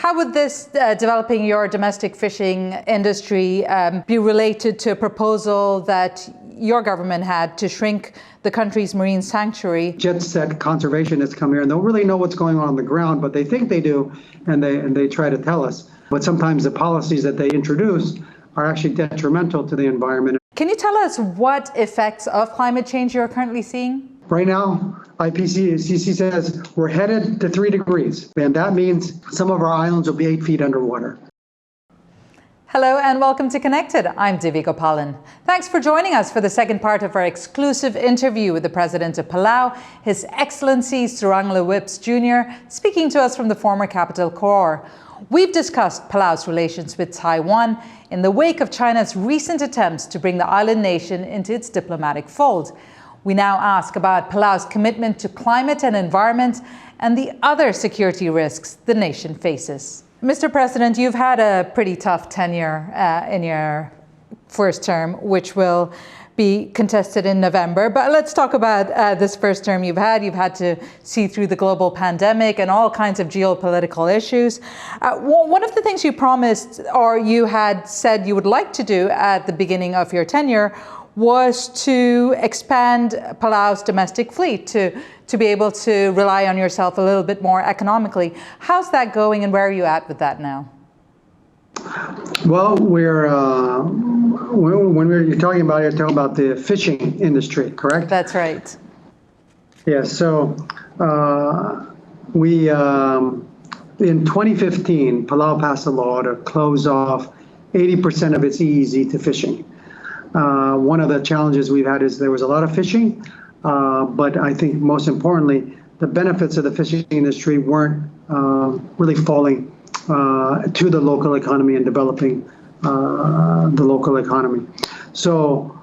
How would this developing your domestic fishing industry be related to a proposal that your government had to shrink the country's marine sanctuary? Jet set conservationists come here and don't really know what's going on the ground, but they think they do, and they try to tell us. But sometimes the policies that they introduce are actually detrimental to the environment. Can you tell us what effects of climate change you're currently seeing? Right now, IPCC says we're headed to 3 degrees, and that means some of our islands will be 8 feet underwater. Hello and welcome to Connected. I'm Divya Gopalan. Thanks for joining us for the second part of our exclusive interview with the President of Palau, His Excellency Surangel Whipps Jr, speaking to us from the former capital Koror. We've discussed Palau's relations with Taiwan in the wake of China's recent attempts to bring the island nation into its diplomatic fold. We now ask about Palau's commitment to climate and environment and the other security risks the nation faces. Mr. President, you've had a pretty tough tenure in your first term, which will be contested in November. But let's talk about this first term you've had. You've had to see through the global pandemic and all kinds of geopolitical issues. One of the things you promised, or you had said you would like to do at the beginning of your tenure, was to expand Palau's domestic fleet to be able to rely on yourself a little bit more economically. How's that going, and where are you at with that now? Well, you're talking about the fishing industry, correct? That's right. Yes. So we in 2015, Palau passed a law to close off 80% of its EEZ to fishing. One of the challenges we've had is there was a lot of fishing, but I think most importantly, the benefits of the fishing industry weren't really falling to the local economy and developing the local economy. So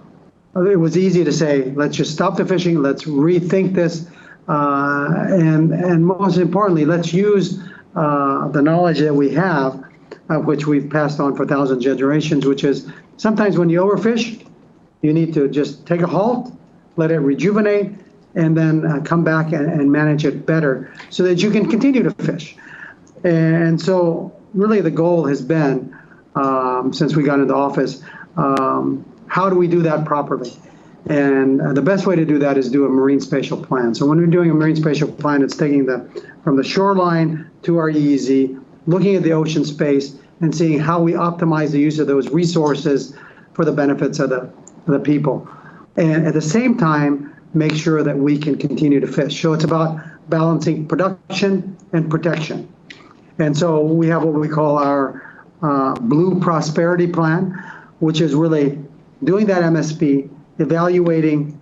it was easy to say, let's just stop the fishing, let's rethink this, and most importantly, let's use the knowledge that we have, which we've passed on for thousands of generations, which is sometimes when you overfish, you need to just take a halt, let it rejuvenate, and then come back and manage it better so that you can continue to fish. And so really the goal has been, since we got into office, how do we do that properly? And the best way to do that is do a marine spatial plan. So when we're doing a marine spatial plan, it's taking from the shoreline to our EEZ, looking at the ocean space and seeing how we optimize the use of those resources for the benefits of the people. And at the same time, make sure that we can continue to fish. So it's about balancing production and protection. And so we have what we call our Blue Prosperity Plan, which is really doing that MSP, evaluating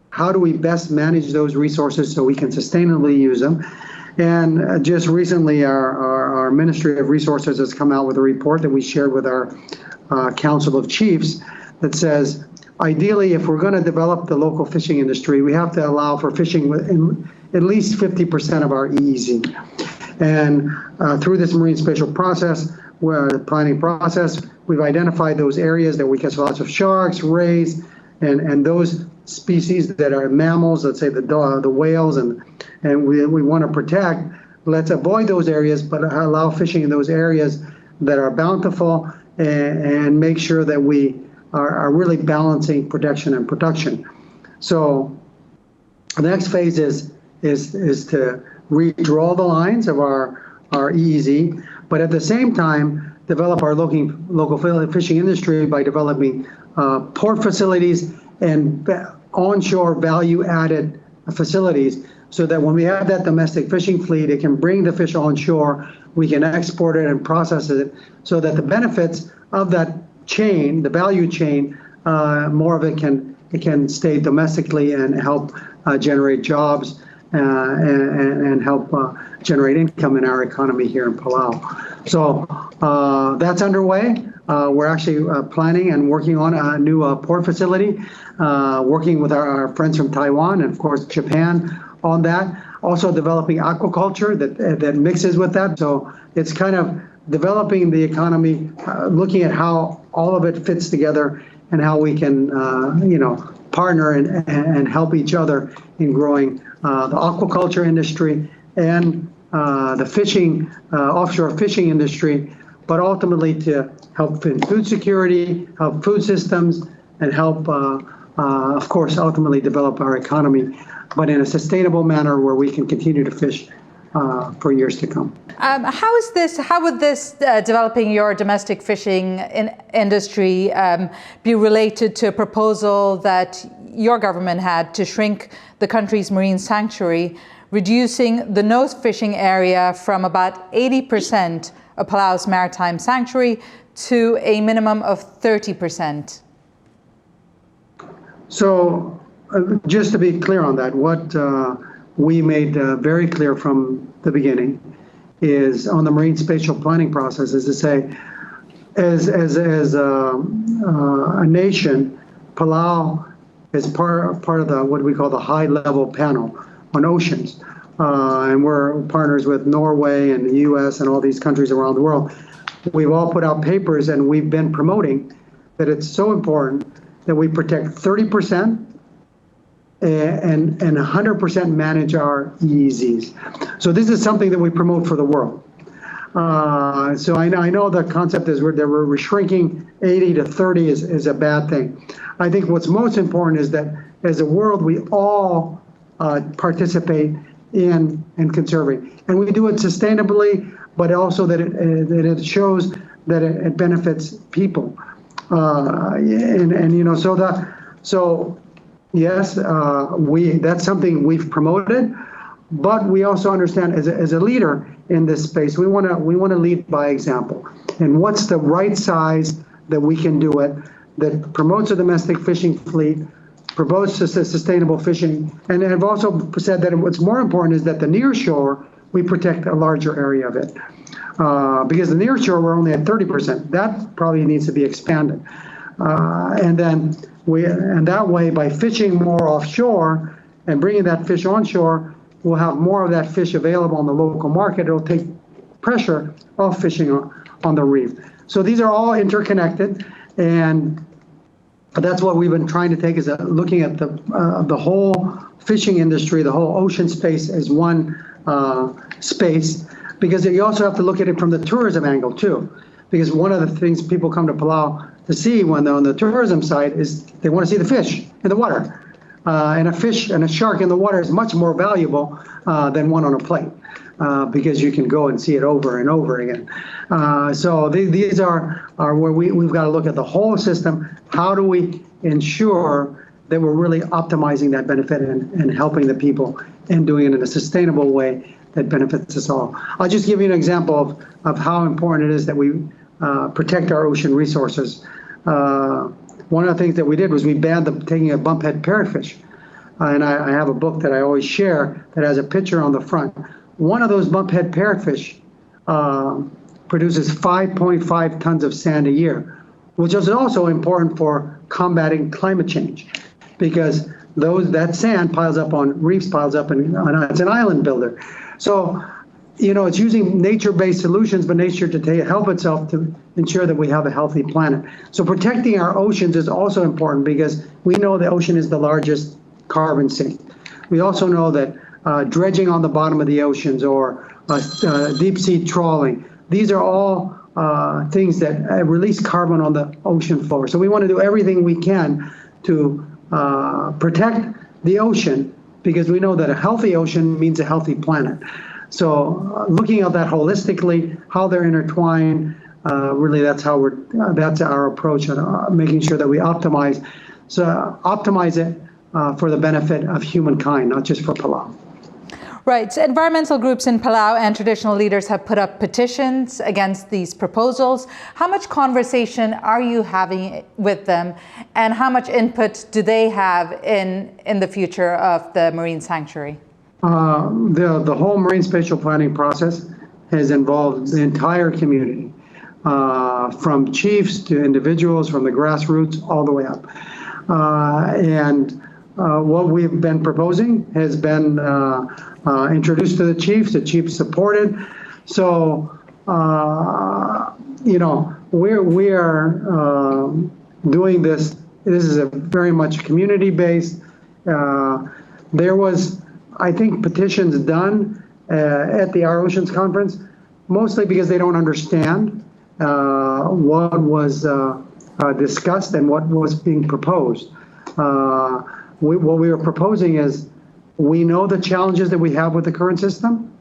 how do we best manage those resources so we can sustainably use them. And just recently, our Ministry of Resources has come out with a report that we shared with our Council of Chiefs that says, ideally, if we're going to develop the local fishing industry, we have to allow for fishing within at least 50% of our EEZ. And through this marine spatial planning process, we've identified those areas that we catch lots of sharks, rays, and those species that are mammals, let's say the whales, and we want to protect. Let's avoid those areas, but allow fishing in those areas that are bountiful, and make sure that we are really balancing protection and production. So the next phase is to redraw the lines of our EEZ, but at the same time develop our local fishing industry by developing port facilities and onshore value-added facilities, so that when we have that domestic fishing fleet, it can bring the fish onshore, we can export it and process it, so that the benefits of that chain, the value chain, more of it can stay domestically and help generate jobs and help generate income in our economy here in Palau. So that's underway. We're actually planning and working on a new port facility, working with our friends from Taiwan and of course Japan on that. Also developing aquaculture that mixes with that. So it's kind of developing the economy, looking at how all of it fits together and how we can, partner and help each other in growing the aquaculture industry and the fishing, offshore fishing industry, but ultimately to help in food security, help food systems, and help, of course, ultimately develop our economy, but in a sustainable manner where we can continue to fish for years to come. How would this developing your domestic fishing industry be related to a proposal that your government had to shrink the country's marine sanctuary, reducing the nose fishing area from about 80% of Palau's maritime sanctuary to a minimum of 30%? So just to be clear on that, what we made very clear from the beginning is on the marine spatial planning process is to say, as a nation, Palau is part of the what we call the high level panel on oceans, and we're partners with Norway and the U.S. and all these countries around the world. We've all put out papers and we've been promoting that it's so important that we protect 30% and 100% manage our EEZs. So this is something that we promote for the world. So I know the concept is that we're shrinking 80 to 30 is a bad thing. I think what's most important is that as a world, we all participate in conserving. And we do it sustainably, but also that it shows that it benefits people. So yes, that's something we've promoted, but we also understand as a leader in this space, we want to lead by example. And what's the right size that we can do it that promotes a domestic fishing fleet, promotes sustainable fishing, and I've also said that what's more important is that the nearshore we protect a larger area of it, because the nearshore we're only at 30%. That probably needs to be expanded, and that way by fishing more offshore and bringing that fish onshore, we'll have more of that fish available on the local market. It'll take pressure off fishing on the reef. So these are all interconnected, and that's what we've been trying to take is looking at the whole fishing industry, the whole ocean space as one space, because you also have to look at it from the tourism angle too. Because one of the things people come to Palau to see when they're on the tourism side is they want to see the fish in the water. And a fish and a shark in the water is much more valuable than one on a plate, because you can go and see it over and over again. So these are where we've got to look at the whole system. How do we ensure that we're really optimizing that benefit and helping the people and doing it in a sustainable way that benefits us all? I'll just give you an example of how important it is that we protect our ocean resources. One of the things that we did was we banned taking a bumphead parrotfish. And I have a book that I always share that has a picture on the front. One of those bumphead parrotfish produces 5.5 tons of sand a year, which is also important for combating climate change, because that sand piles up on reefs, piles up, and it's an island builder. So, it's using nature-based solutions, but nature to help itself to ensure that we have a healthy planet. So protecting our oceans is also important because we know the ocean is the largest carbon sink. We also know that dredging on the bottom of the oceans or deep sea trawling, these are all things that release carbon on the ocean floor. So we want to do everything we can to protect the ocean, because we know that a healthy ocean means a healthy planet. So looking at that holistically, how they're intertwined, really that's our approach on making sure that we optimize it for the benefit of humankind, not just for Palau. Right. Environmental groups in Palau and traditional leaders have put up petitions against these proposals. How much conversation are you having with them, and how much input do they have in the future of the marine sanctuary? The whole marine spatial planning process has involved the entire community, from chiefs to individuals, from the grassroots all the way up. And what we've been proposing has been introduced to the chiefs supported. So, we are doing this. This is a very much community-based. There was, I think, petitions done at the Our Oceans conference, mostly because they don't understand what was discussed and what was being proposed. What we were proposing is, we know the challenges that we have with the current system.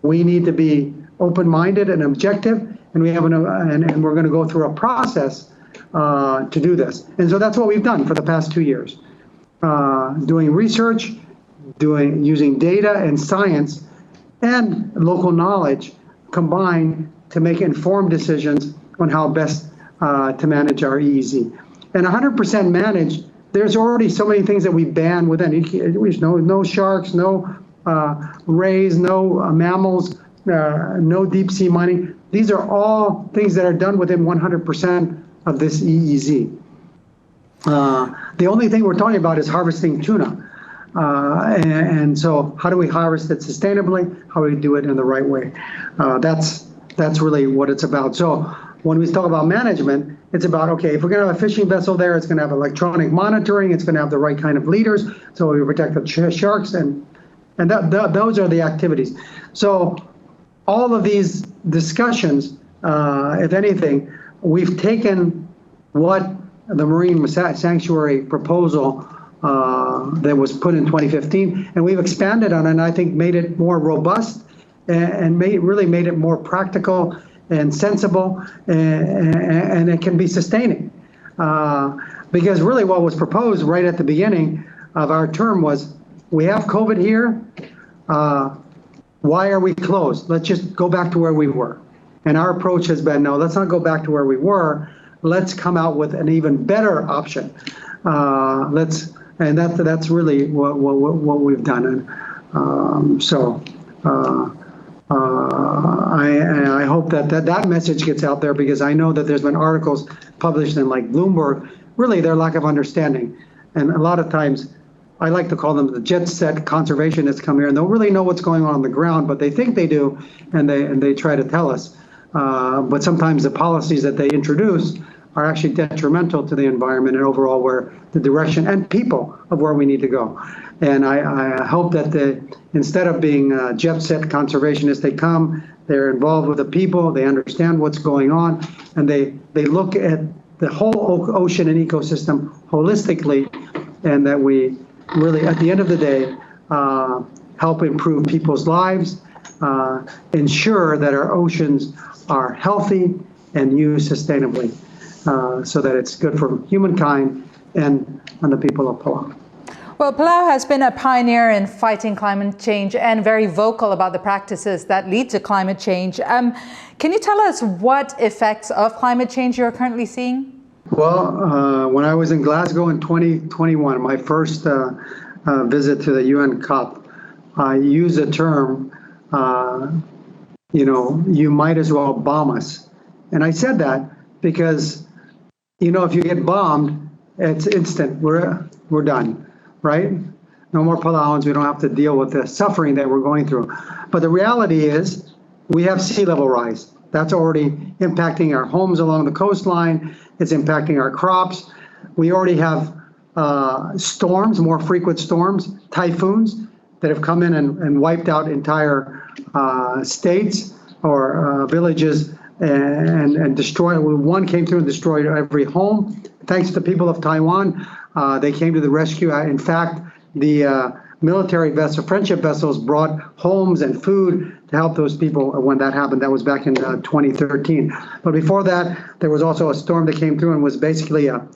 We need to be open-minded and objective, and we have and we're going to go through a process to do this. And so that's what we've done for the past 2 years, doing research, using data and science and local knowledge combined to make informed decisions on how best to manage our EEZ. And 100% managed, there's already so many things that we ban within. No sharks, no rays, no mammals, no deep sea mining. These are all things that are done within 100% of this EEZ. The only thing we're talking about is harvesting tuna. And so how do we harvest it sustainably? How do we do it in the right way? That's really what it's about. So when we talk about management, it's about, okay, if we're going to have a fishing vessel there, it's going to have electronic monitoring, it's going to have the right kind of leaders, so we protect the sharks, and those are the activities. So all of these discussions, if anything, we've taken what the Marine Sanctuary proposal that was put in 2015, and we've expanded on it, and I think made it more robust and really made it more practical and sensible, and it can be sustaining. Because really what was proposed right at the beginning of our term was, we have COVID here, why are we closed? Let's just go back to where we were. And our approach has been, no, let's not go back to where we were, let's come out with an even better option. And that's really what we've done. And I hope that message gets out there, because I know that there's been articles published in like Bloomberg, really their lack of understanding. And a lot of times, I like to call them the jet set conservationists come here and they'll really know what's going on the ground, but they think they do, and they try to tell us. But sometimes the policies that they introduce are actually detrimental to the environment and overall where the direction and people of where we need to go. And I hope that instead of being jet set conservationists, they come, they're involved with the people, they understand what's going on, and they look at the whole ocean and ecosystem holistically, and that we really, at the end of the day, help improve people's lives, ensure that our oceans are healthy and used sustainably, so that it's good for humankind and the people of Palau. Well, Palau has been a pioneer in fighting climate change and very vocal about the practices that lead to climate change. Can you tell us what effects of climate change you're currently seeing? Well, when I was in Glasgow in 2021, my first visit to the UN COP, I used a term, you might as well bomb us. And I said that because, if you get bombed, it's instant. We're done, right? No more Palauans. We don't have to deal with the suffering that we're going through. But the reality is, we have sea level rise. That's already impacting our homes along the coastline. It's impacting our crops. We already have storms, more frequent storms, typhoons that have come in and wiped out entire states or villages and destroyed. One came through and destroyed every home. Thanks to the people of Taiwan, they came to the rescue. In fact, the military vessel, friendship vessels, brought homes and food to help those people when that happened. That was back in 2013. But before that, there was also a storm that came through and was basically a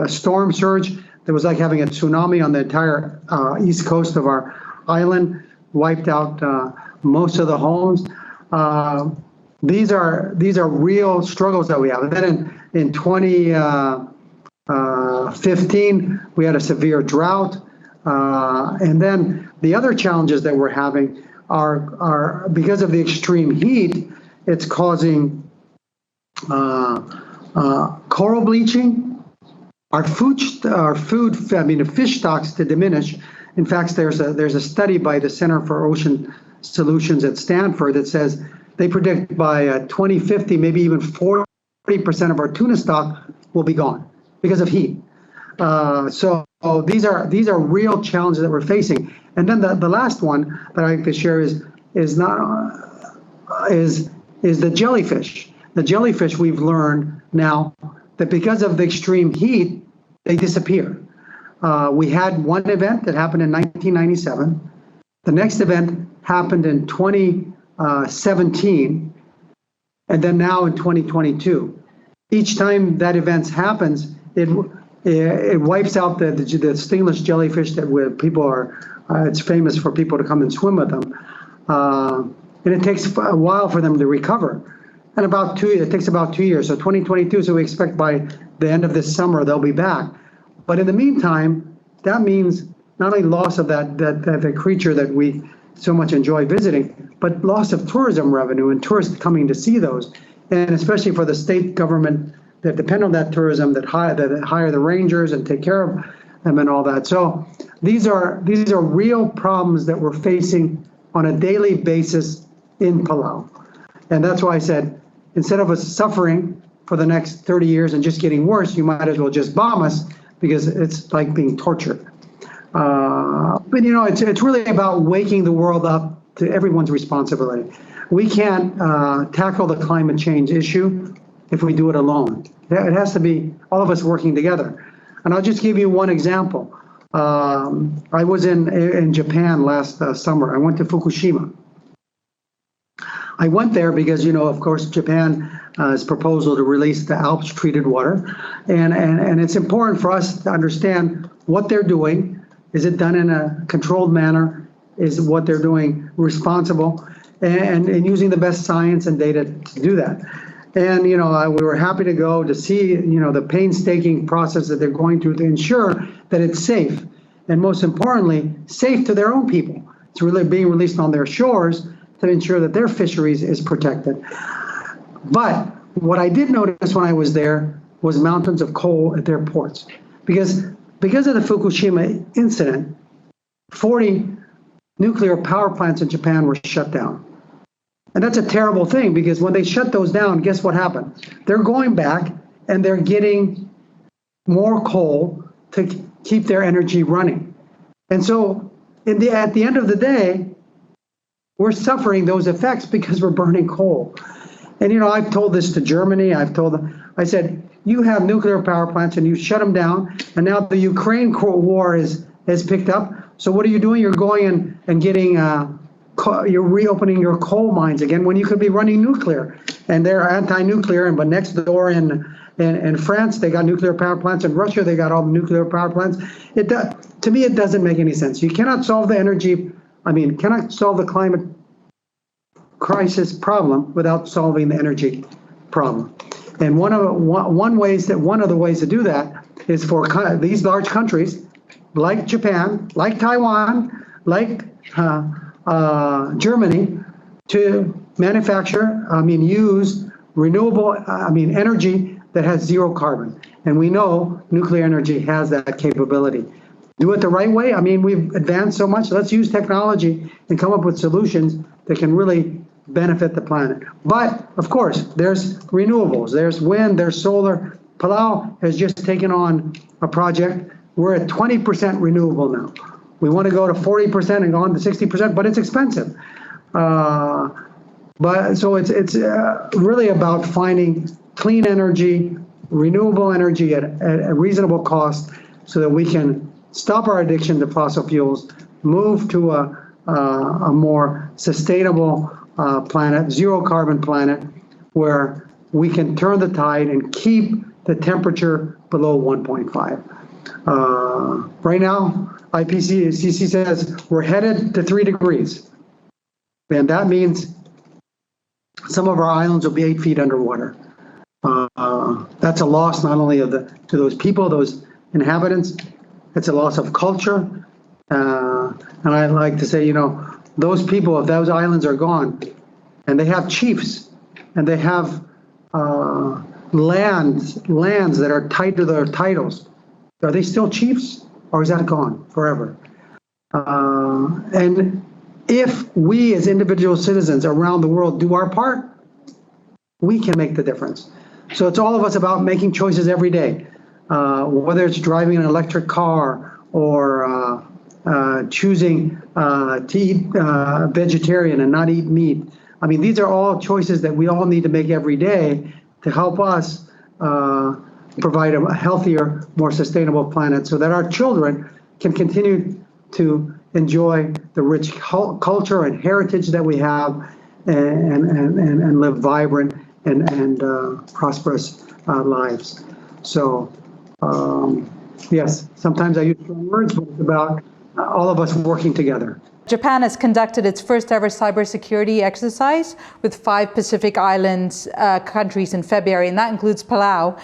storm surge. It was like having a tsunami on the entire east coast of our island, wiped out most of the homes. These are real struggles that we have. And then in 2015, we had a severe drought. And then the other challenges that we're having are because of the extreme heat, it's causing coral bleaching, our fish stocks to diminish. In fact, there's a study by the Center for Ocean Solutions at Stanford that says they predict by 2050, maybe even 40% of our tuna stock will be gone because of heat. So these are real challenges that we're facing. And then the last one that I like to share is the jellyfish. The jellyfish, we've learned now that because of the extreme heat, they disappear. We had one event that happened in 1997. The next event happened in 2017, and then now in 2022. Each time that event happens, it wipes out the stingless jellyfish that people are. It's famous for people to come and swim with them, and it takes a while for them to recover. And it takes about 2 years. So 2022. So we expect by the end of this summer they'll be back. But in the meantime, that means not only loss of that creature that we so much enjoy visiting, but loss of tourism revenue and tourists coming to see those, and especially for the state government that depend on that tourism, that hire the rangers and take care of them and all that. So these are real problems that we're facing on a daily basis in Palau, and that's why I said instead of us suffering for the next 30 years and just getting worse, you might as well just bomb us because it's like being tortured. But it's really about waking the world up to everyone's responsibility. We can't tackle the climate change issue if we do it alone. It has to be all of us working together. And I'll just give you one example. I was in Japan last summer. I went to Fukushima. I went there because, of course, Japan's proposal to release the Alps treated water. And it's important for us to understand what they're doing. Is it done in a controlled manner? Is what they're doing responsible? And using the best science and data to do that. And, we were happy to go to see, the painstaking process that they're going through to ensure that it's safe. And most importantly, safe to their own people. It's really being released on their shores to ensure that their fisheries is protected. But what I did notice when I was there was mountains of coal at their ports. Because of the Fukushima incident, 40 nuclear power plants in Japan were shut down. And that's a terrible thing because when they shut those down, guess what happened? They're going back and they're getting more coal to keep their energy running. And so at the end of the day, we're suffering those effects because we're burning coal. And, I've told this to Germany. I said, you have nuclear power plants and you shut them down. And now the Ukraine war has picked up. So what are you doing? You're going and getting, you're reopening your coal mines again when you could be running nuclear. And they're anti-nuclear. But next door in France, they got nuclear power plants. In Russia, they got all the nuclear power plants. To me, it doesn't make any sense. You cannot solve cannot solve the climate crisis problem without solving the energy problem. And one of the ways to do that is for these large countries like Japan, like Taiwan, like Germany, to use renewable energy that has zero carbon. And we know nuclear energy has that capability. Do it the right way. We've advanced so much. Let's use technology and come up with solutions that can really benefit the planet. But of course, there's renewables, there's wind, there's solar. Palau has just taken on a project. We're at 20% renewable now. We want to go to 40% and go on to 60%, but it's expensive. But so it's really about finding clean energy, renewable energy at a reasonable cost, so that we can stop our addiction to fossil fuels, move to a more sustainable planet, zero carbon planet, where we can turn the tide and keep the temperature below 1.5. Right now, IPCC says we're headed to 3 degrees. And that means some of our islands will be 8 feet underwater. That's a loss not only to those people, those inhabitants, it's a loss of culture. And I like to say, those people, if those islands are gone, and they have chiefs, and they have lands that are tied to their titles, are they still chiefs, or is that gone forever? And if we as individual citizens around the world do our part, we can make the difference. So it's all of us about making choices every day, whether it's driving an electric car or choosing to eat vegetarian and not eat meat. I mean, these are all choices that we all need to make every day to help us provide a healthier, more sustainable planet so that our children can continue to enjoy the rich culture and heritage that we have and live vibrant and prosperous lives. So, yes, sometimes I use strong words, but it's about all of us working together. Japan has conducted its first ever cybersecurity exercise with 5 Pacific Islands countries in February, and that includes Palau.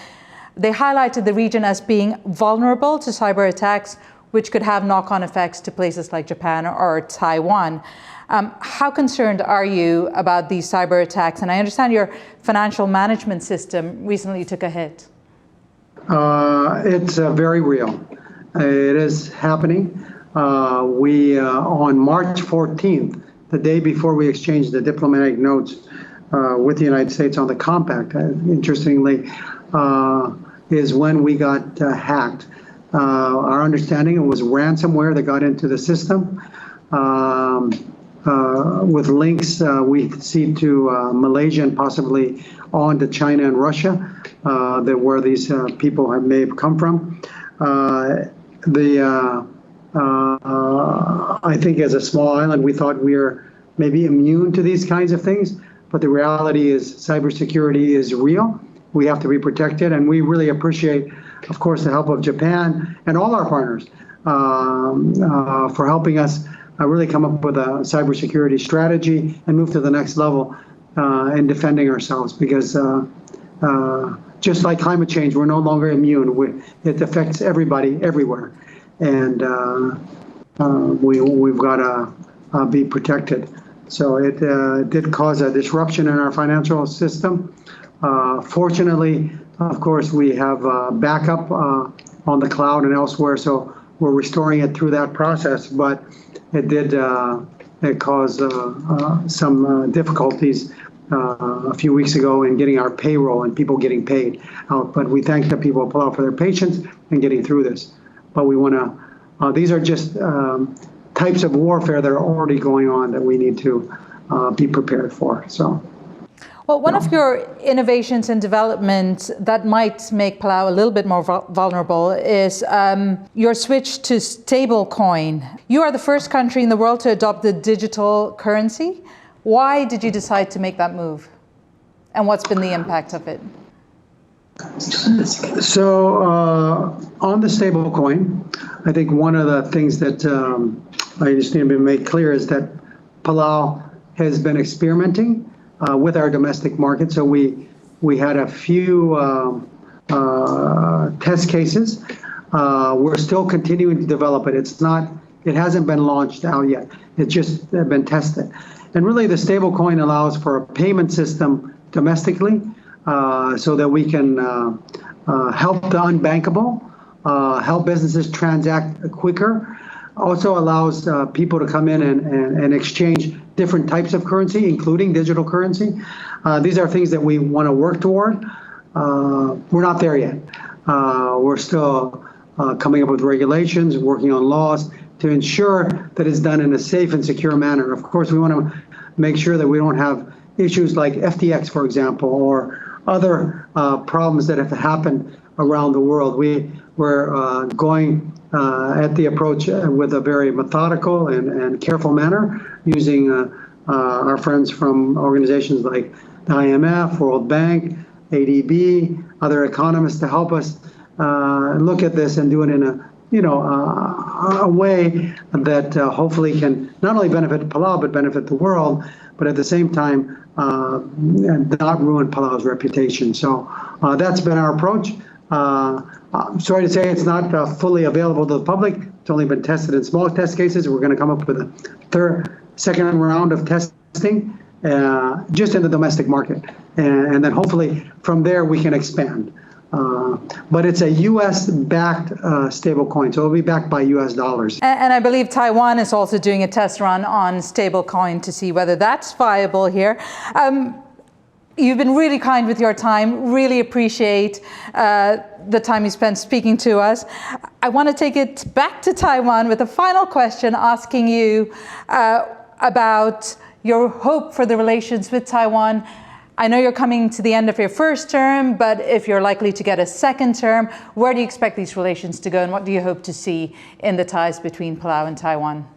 They highlighted the region as being vulnerable to cyber attacks, which could have knock-on effects to places like Japan or Taiwan. How concerned are you about these cyber attacks? And I understand your financial management system recently took a hit. It's very real. It is happening. We, on March 14th, the day before we exchanged the diplomatic notes with the United States on the compact, interestingly, is when we got hacked. Our understanding, it was ransomware that got into the system with links we see to Malaysia and possibly on to China and Russia, where these people may have come from. I think as a small island, we thought we were maybe immune to these kinds of things, but the reality is cybersecurity is real. We have to be protected, and we really appreciate, of course, the help of Japan and all our partners for helping us really come up with a cybersecurity strategy and move to the next level in defending ourselves, because just like climate change, we're no longer immune. It affects everybody, everywhere. And we've got to be protected. So it did cause a disruption in our financial system. Fortunately, of course, we have backup on the cloud and elsewhere, so we're restoring it through that process. But it did it caused some difficulties a few weeks ago in getting our payroll and people getting paid out. But we thank the people of Palau for their patience in getting through this. But we want to, these are just types of warfare that are already going on that we need to be prepared for. So. Well, one of your innovations and development that might make Palau a little bit more vulnerable is your switch to stablecoin. You are the first country in the world to adopt the digital currency. Why did you decide to make that move? And what's been the impact of it? So on the stablecoin, I think one of the things that I just need to make clear is that Palau has been experimenting with our domestic market. So we had a few test cases. We're still continuing to develop it. It hasn't been launched out yet. It's just been tested. And really the stablecoin allows for a payment system domestically so that we can help the unbankable, help businesses transact quicker. Also allows people to come in and exchange different types of currency, including digital currency. These are things that we want to work toward. We're not there yet. We're still coming up with regulations, working on laws to ensure that it's done in a safe and secure manner. Of course, we want to make sure that we don't have issues like FTX, for example, or other problems that have happened around the world. We're going at the approach with a very methodical and careful manner, using our friends from organizations like the IMF, World Bank, ADB, other economists to help us look at this and do it in a way that hopefully can not only benefit Palau but benefit the world, but at the same time not ruin Palau's reputation. So that's been our approach. I'm sorry to say it's not fully available to the public. It's only been tested in small test cases. We're going to come up with a second round of testing just in the domestic market. And then hopefully from there we can expand. But it's a U.S.-backed stablecoin, so it'll be backed by U.S. dollars. And I believe Taiwan is also doing a test run on stablecoin to see whether that's viable here. You've been really kind with your time. Really appreciate the time you spent speaking to us. I want to take it back to Taiwan with a final question, asking you about your hope for the relations with Taiwan. I know you're coming to the end of your first term, but if you're likely to get a second term, where do you expect these relations to go, and what do you hope to see in the ties between Palau and Taiwan?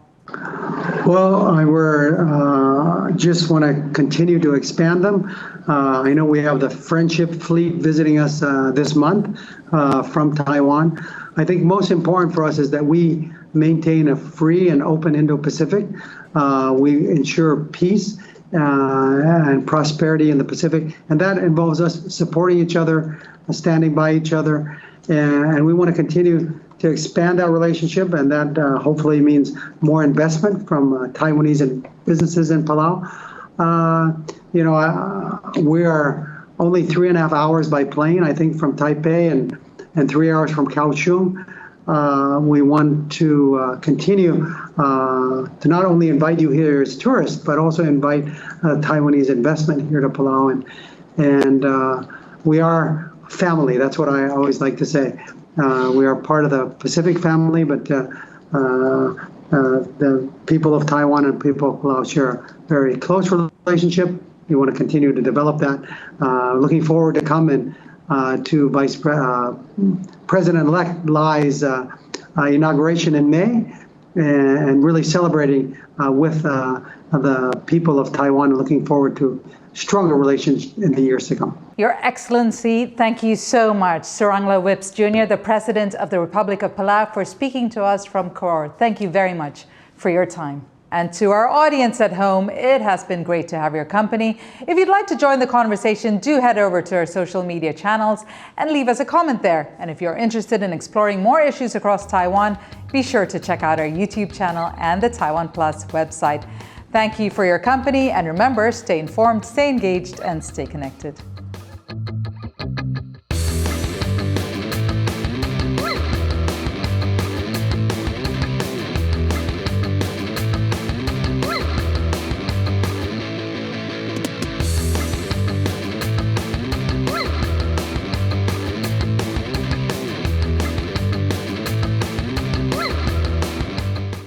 Well, we just want to continue to expand them. I know we have the Friendship Fleet visiting us this month from Taiwan. I think most important for us is that we maintain a free and open Indo-Pacific. We ensure peace and prosperity in the Pacific, and that involves us supporting each other, standing by each other, and we want to continue to expand our relationship, and that hopefully means more investment from Taiwanese and businesses in Palau. We are only 3.5 hours by plane, I think, from Taipei, and 3 hours from Kaohsiung. We want to continue to not only invite you here as tourists, but also invite Taiwanese investment here to Palau. And we are family. That's what I always like to say. We are part of the Pacific family, but the people of Taiwan and people of Palau share a very close relationship. We want to continue to develop that. Looking forward to coming to President-elect Lai's inauguration in May, and really celebrating with the people of Taiwan, and looking forward to stronger relations in the years to come. Your Excellency, thank you so much. Surangel Whipps Jr., the President of the Republic of Palau, for speaking to us from Koror. Thank you very much for your time. And to our audience at home, it has been great to have your company. If you'd like to join the conversation, do head over to our social media channels and leave us a comment there. And if you're interested in exploring more issues across Taiwan, be sure to check out our YouTube channel and the TaiwanPlus website. Thank you for your company, and remember, stay informed, stay engaged, and stay connected.